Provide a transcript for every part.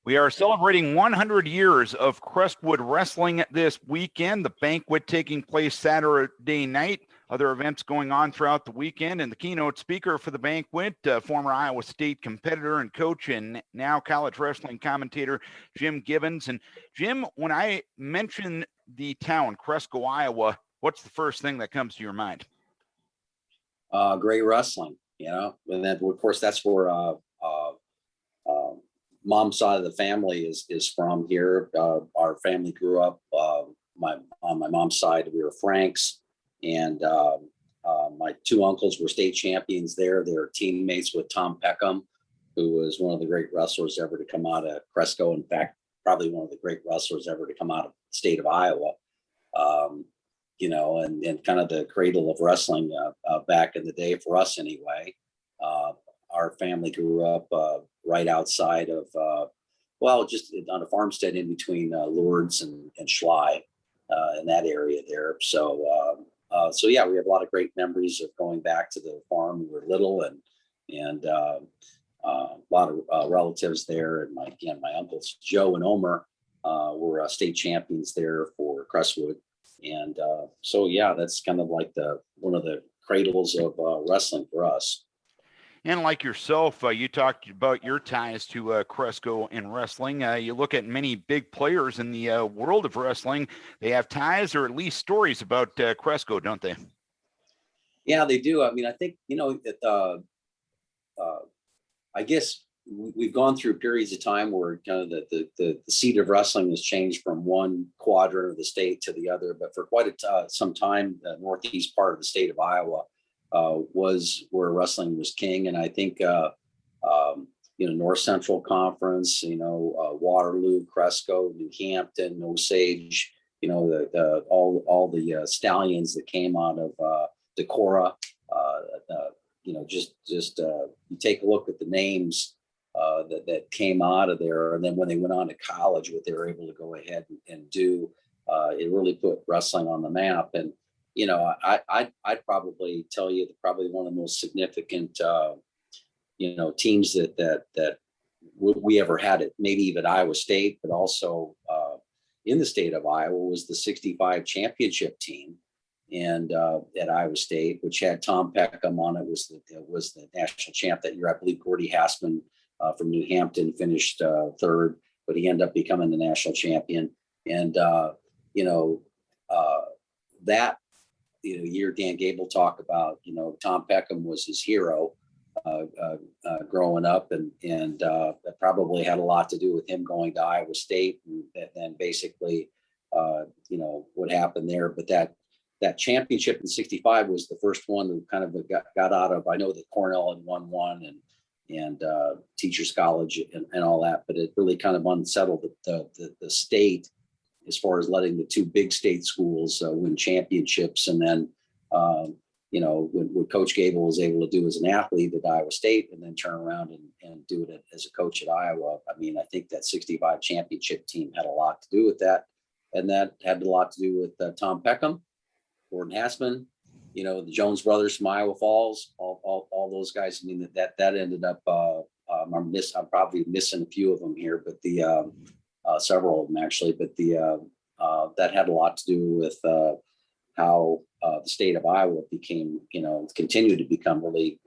We are celebrating 100 years of Crestwood Wrestling this weekend. The Banquet taking place Saturday night. Other events going on throughout the weekend. And the keynote speaker for the Banquet, former Iowa State competitor and coach and now college wrestling commentator, Jim Gibbons. And Jim, when I mention the town, Cresco, Iowa, what's the first thing that comes to your mind? Great wrestling, and then of course that's where mom's side of the family is from here. Our family grew up on my mom's side. We were Franks, and my two uncles were state champions there. They were teammates with Tom Peckham, who was one of the great wrestlers ever to come out of Cresco. In fact, probably one of the great wrestlers ever to come out of the state of Iowa. And kind of the cradle of wrestling back in the day for us anyway. Our family grew up right outside of, just on a farmstead in between Lourdes and Schley in that area there. So yeah, we have a lot of great memories of going back to the farm when we were little, and a lot of relatives there. And my uncles Joe and Omer were state champions there for Crestwood. And so, yeah, that's kind of like one of the cradles of wrestling for us. And like yourself, you talked about your ties to Cresco in wrestling. You look at many big players in the world of wrestling. They have ties or at least stories about Cresco, don't they? Yeah, they do. I mean, I think, I guess we've gone through periods of time where kind of the seat of wrestling has changed from one quadrant of the state to the other. But for quite some time, the northeast part of the state of Iowa was where wrestling was king. And I think, North Central Conference, Waterloo, Cresco, New Hampton, Osage, all the stallions that came out of Decorah, you take a look at the names that came out of there. And then when they went on to college, what they were able to go ahead and do, it really put wrestling on the map. And, I'd probably tell you that probably one of the most significant, teams that we ever had at maybe even Iowa State, but also in the state of Iowa was the 65 championship team. And at Iowa State, which had Tom Peckham on it, was the national champ that year. I believe Gordy Hassman from New Hampton finished third, but he ended up becoming the national champion. And that year Dan Gable talked about, Tom Peckham was his hero growing up, and that probably had a lot to do with him going to Iowa State, and then basically what happened there. But that championship in 65 was the first one that kind of got out of, I know that Cornell had won one and Teachers College and all that, but it really kind of unsettled the state as far as letting the two big state schools win championships. And then, what Coach Gable was able to do as an athlete at Iowa State and then turn around and do it as a coach at Iowa. I mean, I think that 65 championship team had a lot to do with that. And that had a lot to do with Tom Peckham, Gordon Hassman, the Jones brothers from Iowa Falls, all those guys. I mean, that ended up, I'm probably missing a few of them here, but several of them actually, but that had a lot to do with how the state of Iowa became, continued to become really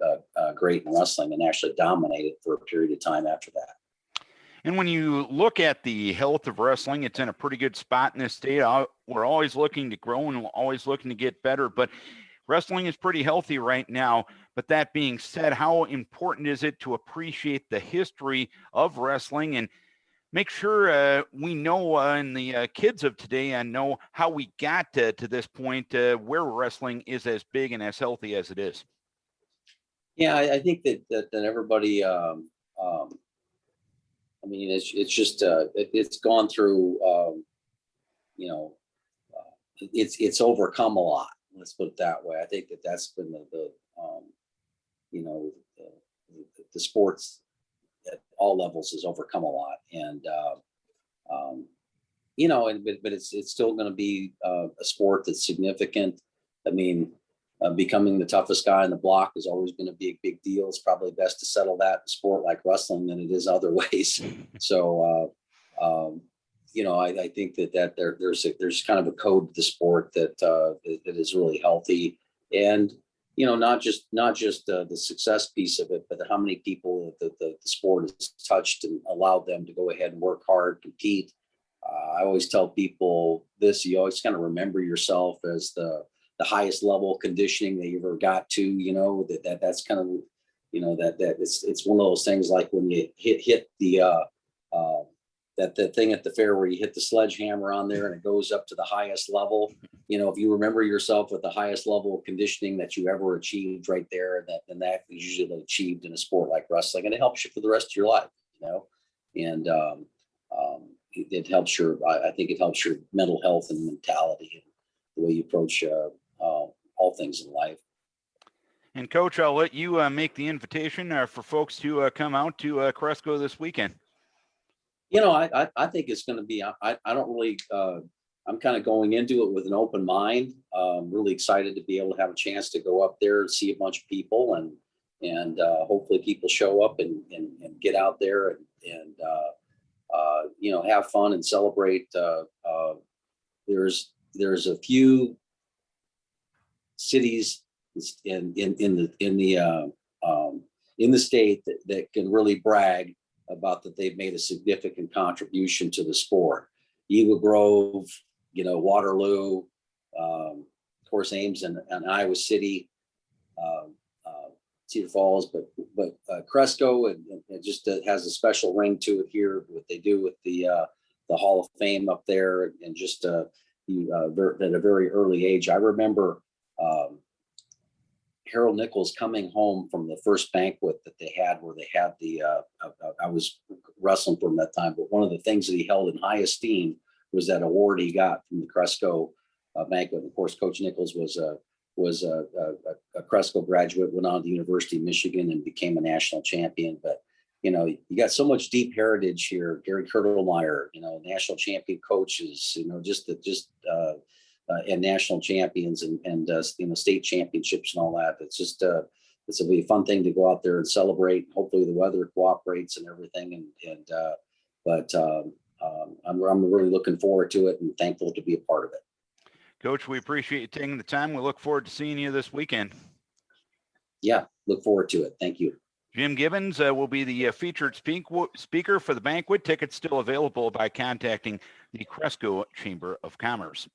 great in wrestling and actually dominated for a period of time after that. And when you look at the health of wrestling, it's in a pretty good spot in this state. We're always looking to grow and always looking to get better, but wrestling is pretty healthy right now. But that being said, how important is it to appreciate the history of wrestling and make sure we know and the kids of today know how we got to this point where wrestling is as big and as healthy as it is? Yeah, I think that everybody, it's just it's gone through, it's overcome a lot. Let's put it that way. I think that's been the sports at all levels has overcome a lot, and but it's still going to be a sport that's significant. I mean, becoming the toughest guy in the block is always going to be a big deal. It's probably best to settle that in a sport like wrestling than it is other ways. So, I think that there's kind of a code to the sport that is really healthy, and not just the success piece of it, but how many people the sport has touched and allowed them to go ahead and work hard, compete. I always tell people this: you always kind of remember yourself as the highest level of conditioning that you ever got to. That's kind of that it's one of those things like when you hit the that thing at the fair where you hit the sledgehammer on there and it goes up to the highest level. If you remember yourself with the highest level of conditioning that you ever achieved right there, and that is usually achieved in a sport like wrestling, and it helps you for the rest of your life, and it helps I think it helps your mental health and mentality and the way you approach all things in life. And Coach, I'll let you make the invitation for folks to come out to Cresco this weekend. I think it's going to be, I don't really, I'm kind of going into it with an open mind. Really excited to be able to have a chance to go up there and see a bunch of people, and hopefully people show up and get out there and have fun and celebrate. There's a few cities in the state that can really brag about that they've made a significant contribution to the sport. Eagle Grove, Waterloo, of course, Ames and Iowa City, Cedar Falls, but Cresco, and it just has a special ring to it here. What they do with the Hall of Fame up there, and just at a very early age. I remember Harold Nichols coming home from the first banquet that they had, where they had I was wrestling for him that time, but one of the things that he held in high esteem was that award he got from the Cresco banquet. And of course, Coach Nichols was a Cresco graduate, went on to the University of Michigan and became a national champion. But you got so much deep heritage here. Gary Kurtelmeyer, national champion coaches, and national champions and state championships and all that. It's just it's a fun thing to go out there and celebrate. Hopefully the weather cooperates and everything. I'm really looking forward to it and thankful to be a part of it. Coach, we appreciate you taking the time. We look forward to seeing you this weekend. Yeah, look forward to it. Thank you. Jim Gibbons will be the featured speaker for the banquet. Tickets still available by contacting the Cresco Chamber of Commerce.